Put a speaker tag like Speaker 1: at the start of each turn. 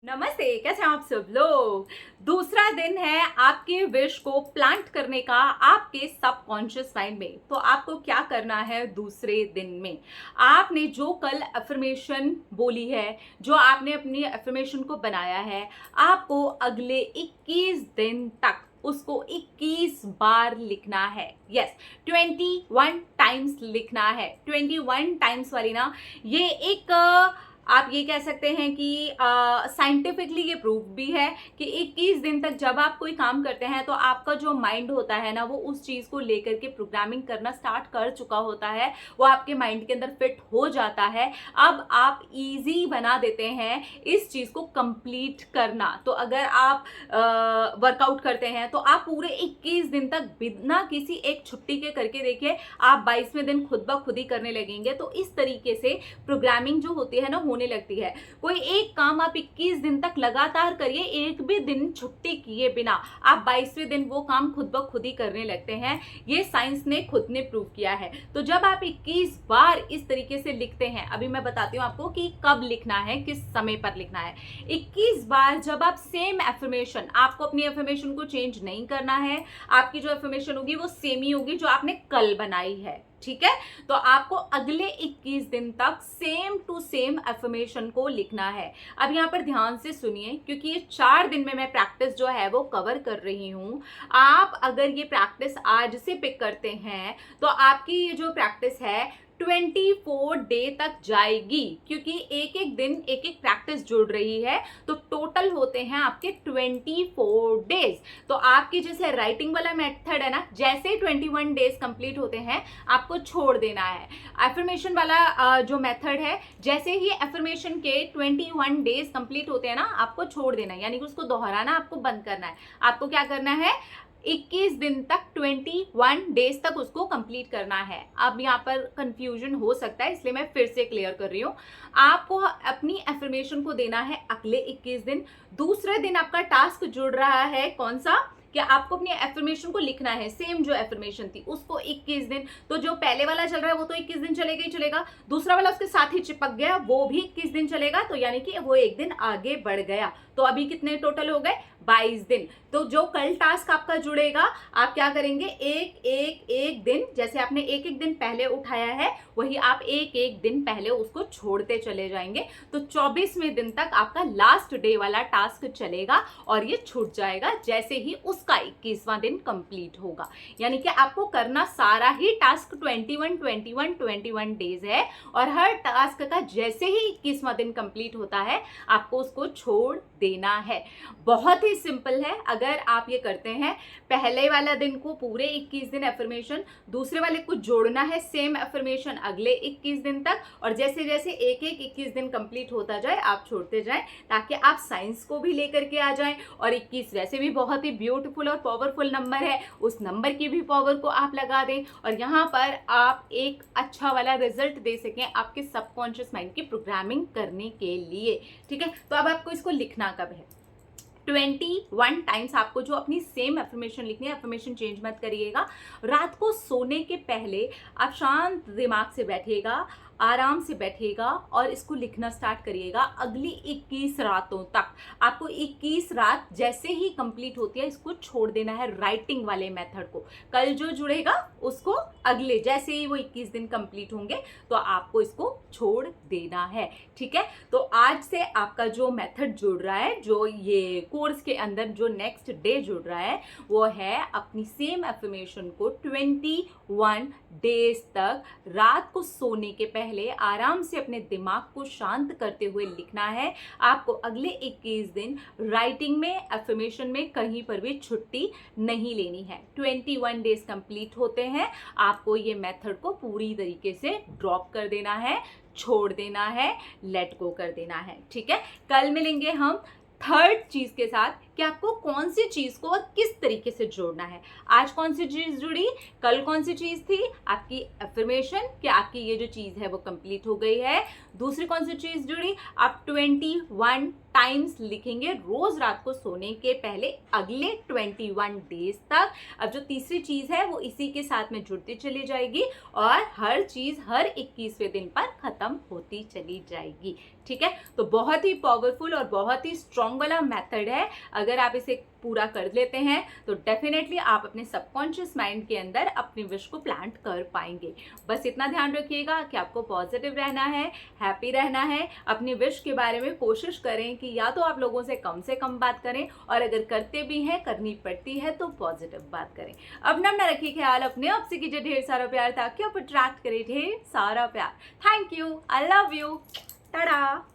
Speaker 1: नमस्ते, कैसे हैं आप सब लोग। दूसरा दिन है आपके विश को प्लांट करने का आपके सबकॉन्शियस माइंड में। तो आपको क्या करना है दूसरे दिन में? आपने जो कल अफर्मेशन बोली है, जो आपने अपनी अफर्मेशन को बनाया है, आपको अगले 21 दिन तक उसको 21 बार लिखना है। यस, 21 टाइम्स लिखना है। 21 टाइम्स वाली ना, ये एक आप ये कह सकते हैं कि साइंटिफिकली ये प्रूफ भी है कि 21 दिन तक जब आप कोई काम करते हैं तो आपका जो माइंड होता है ना, वो उस चीज को लेकर के प्रोग्रामिंग करना स्टार्ट कर चुका होता है, वो आपके माइंड के अंदर फिट हो जाता है। अब आप इजी बना देते हैं इस चीज को कंप्लीट करना। तो अगर आप वर्कआउट करते हैं तो आप पूरे 21 दिन तक बिना किसी एक छुट्टी के करके देखिए, आप 22वें दिन खुद ब खुद ही करने लगेंगे। तो इस तरीके से प्रोग्रामिंग जो होती है ना, होने लगती है। कोई एक काम आप 21 दिन तक लगातार करिए, एक भी दिन छुट्टी किए बिना आप 22वें दिन वो काम खुद ब खुद ही करने लगते हैं। ये साइंस ने खुद ने प्रूव किया है। तो जब आप 21 बार इस तरीके से लिखते हैं, अभी मैं बताती हूँ आपको कि कब लिखना है, किस समय पर लिखना है। 21 बार जब आप सेम एफर्मेशन, आपको अपनी एफर्मेशन को चेंज नहीं करना है, आपकी जो एफर्मेशन होगी वो सेम ही होगी जो आपने कल बनाई है, ठीक है। तो आपको अगले 21 दिन तक सेम टू सेम अफर्मेशन को लिखना है। अब यहां पर ध्यान से सुनिए, क्योंकि ये 4 दिन में मैं प्रैक्टिस जो है वो कवर कर रही हूं। आप अगर ये प्रैक्टिस आज से पिक करते हैं तो आपकी ये जो प्रैक्टिस है 24 डे तक जाएगी, क्योंकि एक एक दिन एक एक प्रैक्टिस जुड़ रही है। तो टोटल होते हैं आपके 24 डेज। तो आपकी जैसे राइटिंग वाला मेथड है ना, जैसे 21 डेज कंप्लीट होते हैं आपको छोड़ देना है। एफर्मेशन वाला जो मेथड है, जैसे ही एफर्मेशन के 21 डेज कंप्लीट होते हैं ना, आपको छोड़ देना है, यानी कि उसको दोहराना आपको बंद करना है। आपको क्या करना है, 21 दिन तक 21 डेज तक उसको कंप्लीट करना है। अब यहाँ पर कंफ्यूजन हो सकता है, इसलिए मैं फिर से क्लियर कर रही हूँ। आपको अपनी एफर्मेशन को देना है अगले 21 दिन। दूसरे दिन आपका टास्क जुड़ रहा है कौन सा, कि आपको अपनी एफर्मेशन को लिखना है, सेम जो एफर्मेशन थी उसको 21 दिन। तो जो पहले वाला चल रहा है वो तो 21 दिन चलेगा ही चलेगा, दूसरा वाला उसके साथ ही चिपक गया, वो भी 21 दिन चलेगा। तो यानी कि वो एक दिन आगे बढ़ गया। तो अभी कितने टोटल हो गए, 22 दिन। तो जो कल टास्क आपका जुड़ेगा, आप क्या करेंगे, एक दिन, जैसे आपने एक एक दिन पहले उठाया है वही आप एक एक दिन पहले उसको छोड़ते चले जाएंगे। तो 24वें दिन तक आपका लास्ट डे वाला टास्क चलेगा और ये छूट जाएगा जैसे ही उसका 21वां दिन कंप्लीट होगा। यानी कि आपको करना सारा ही टास्क 21 डेज है, और हर टास्क का जैसे ही 21वां दिन कंप्लीट होता है आपको उसको छोड़ देना है। बहुत ही सिंपल है। अगर आप ये करते हैं, पहले वाला दिन को पूरे 21 दिन एफर्मेशन, दूसरे वाले को जोड़ना है सेम एफर्मेशन अगले 21 दिन तक, और जैसे जैसे एक एक 21 दिन कंप्लीट होता जाए आप छोड़ते जाएं, ताकि आप साइंस को भी लेकर के आ जाएं। और 21 वैसे भी बहुत ही ब्यूटीफुल और पावरफुल नंबर है, उस नंबर की भी पावर को आप लगा दें और यहाँ पर आप एक अच्छा वाला रिजल्ट दे सकें आपके सबकॉन्शियस माइंड की प्रोग्रामिंग करने के लिए, ठीक है। तो अब आपको इसको लिखना कब है, 21 टाइम्स आपको जो अपनी सेम एफर्मेशन लिखनी है, एफर्मेशन चेंज मत करिएगा। रात को सोने के पहले आप शांत दिमाग से बैठिएगा, आराम से बैठिएगा और इसको लिखना स्टार्ट करिएगा अगली 21 रातों तक। आपको 21 रात जैसे ही कंप्लीट होती है इसको छोड़ देना है, राइटिंग वाले मेथड को। कल जो जुड़ेगा उसको अगले जैसे ही वो 21 दिन कंप्लीट होंगे तो आपको इसको छोड़ देना है, ठीक है। तो आज से आपका जो मेथड जुड़ रहा है, जो ये कोर्स के अंदर जो नेक्स्ट डे जुड़ रहा है, वो है अपनी सेम एफर्मेशन को 21 डेज तक रात को सोने के पहले आराम से अपने दिमाग को शांत करते हुए लिखना है। आपको अगले 21 दिन राइटिंग में, एफर्मेशन में कहीं पर भी छुट्टी नहीं लेनी है। 21 डेज कंप्लीट होते हैं, आपको ये मेथड को पूरी तरीके से ड्रॉप कर देना है, छोड़ देना है, लेट गो कर देना है, ठीक है। कल मिलेंगे हम थर्ड चीज के साथ, कि आपको कौन सी चीज़ को और किस तरीके से जोड़ना है। आज कौन सी चीज़ जुड़ी, कल कौन सी चीज़ थी, आपकी अफर्मेशन कि आपकी ये जो चीज़ है वो कंप्लीट हो गई है। दूसरी कौन सी चीज़ जुड़ी, आप 21 टाइम्स लिखेंगे रोज रात को सोने के पहले अगले 21 डेज तक। अब जो तीसरी चीज़ है वो इसी के साथ में जुड़ती चली जाएगी और हर चीज़ हर 21वें दिन पर खत्म होती चली जाएगी। ठीक है, तो बहुत ही पावरफुल और बहुत ही स्ट्रॉन्ग वाला मेथड है। अगर आप इसे पूरा कर लेते हैं तो डेफिनेटली आप अपने सबकॉन्शियस माइंड के अंदर अपनी विश को प्लांट कर पाएंगे। बस इतना ध्यान रखिएगा कि आपको पॉजिटिव रहना है, हैप्पी रहना है। अपनी विश के बारे में कोशिश करें कि या तो आप लोगों से कम बात करें, और अगर करते भी हैं, करनी पड़ती है, तो पॉजिटिव बात करें। अपना रखिए ख्याल, अपने आप से कीजिए ढेर सारा प्यार ताकि आप अट्रैक्ट करें ढेर सारा प्यार। Thank you, I love you, Tata.